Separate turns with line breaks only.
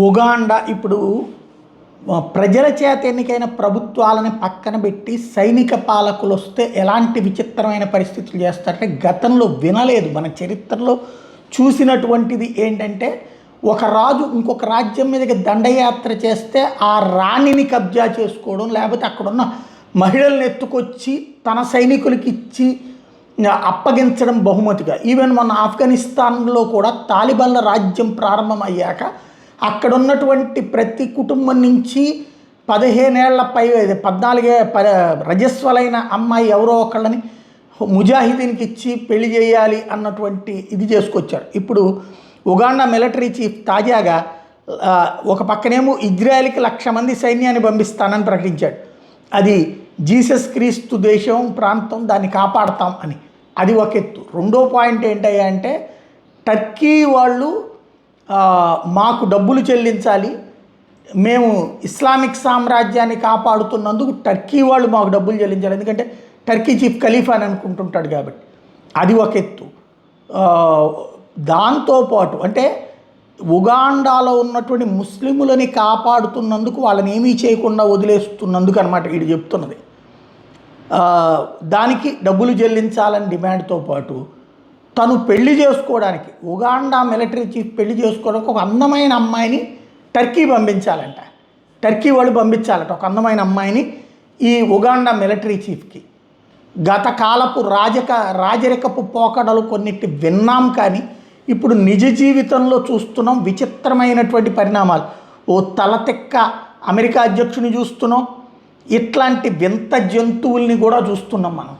Uganda ఇప్పుడు ప్రజల చేత ఎన్నికైన ప్రభుత్వాలని పక్కన పెట్టి సైనిక పాలకులు వస్తే ఎలాంటి విచిత్రమైన పరిస్థితులు చేస్తారంటే గతంలో వినలేదు. మన చరిత్రలో చూసినటువంటిది ఏంటంటే ఒక రాజు ఇంకొక రాజ్యం మీదకి దండయాత్ర చేస్తే ఆ రాణిని కబ్జా చేసుకోవడం, లేకపోతే అక్కడున్న మహిళలను ఎత్తుకొచ్చి తన సైనికులకి ఇచ్చి అప్పగించడం బహుమతిగా. ఈవెన్ మొన్న ఆఫ్ఘనిస్తాన్లో కూడా తాలిబాన్ల రాజ్యం ప్రారంభమయ్యాక అక్కడ ఉన్నటువంటి ప్రతి కుటుంబం నుంచి 15 ఏళ్ల 14 రజస్వలైన అమ్మాయి ఎవరో ఒకళ్ళని ముజాహిదీన్కి ఇచ్చి పెళ్లి చేయాలి అన్నటువంటి ఇది చేసుకొచ్చారు. ఇప్పుడు ఉగాండా మిలిటరీ చీఫ్ తాజాగా ఒక పక్కనేమో ఇజ్రాయెల్కి 1,00,000 మంది సైన్యాన్ని పంపిస్తానని ప్రకటించాడు. అది జీసస్ క్రీస్తు దేశం ప్రాంతం, దాన్ని కాపాడతాం అని. అది ఒక ఎత్తు. రెండో పాయింట్ ఏంటయ్యా అంటే టర్కీ వాళ్ళు మాకు డబ్బులు చెల్లించాలి, మేము ఇస్లామిక్ సామ్రాజ్యాన్ని కాపాడుతున్నందుకు టర్కీ వాళ్ళు మాకు డబ్బులు చెల్లించాలి, ఎందుకంటే టర్కీ చీఫ్ ఖలీఫా అని అనుకుంటుంటాడు కాబట్టి. అది ఒక ఎత్తు. దాంతోపాటు అంటే ఉగాండాలో ఉన్నటువంటి ముస్లిములని కాపాడుతున్నందుకు వాళ్ళని ఏమీ చేయకుండా వదిలేస్తున్నందుకు అనమాట వీడు చెప్తున్నది. దానికి డబ్బులు చెల్లించాలని డిమాండ్తో పాటు తను పెళ్లి చేసుకోవడానికి, ఉగాండా మిలిటరీ చీఫ్ పెళ్లి చేసుకోవడానికి ఒక అందమైన అమ్మాయిని టర్కీ పంపించాలంట. టర్కీ వాళ్ళు పంపించాలట ఒక అందమైన అమ్మాయిని ఈ ఉగాండా మిలిటరీ చీఫ్కి. గత కాలపు రాజరికపు పోకడలు కొన్నిటి విన్నాం, కానీ ఇప్పుడు నిజ జీవితంలో చూస్తున్నాం విచిత్రమైనటువంటి పరిణామాలు. ఓ తలతెక్క అమెరికా అధ్యక్షుని చూస్తున్నాం, ఇట్లాంటి వింత జంతువుల్ని కూడా చూస్తున్నాం మనం.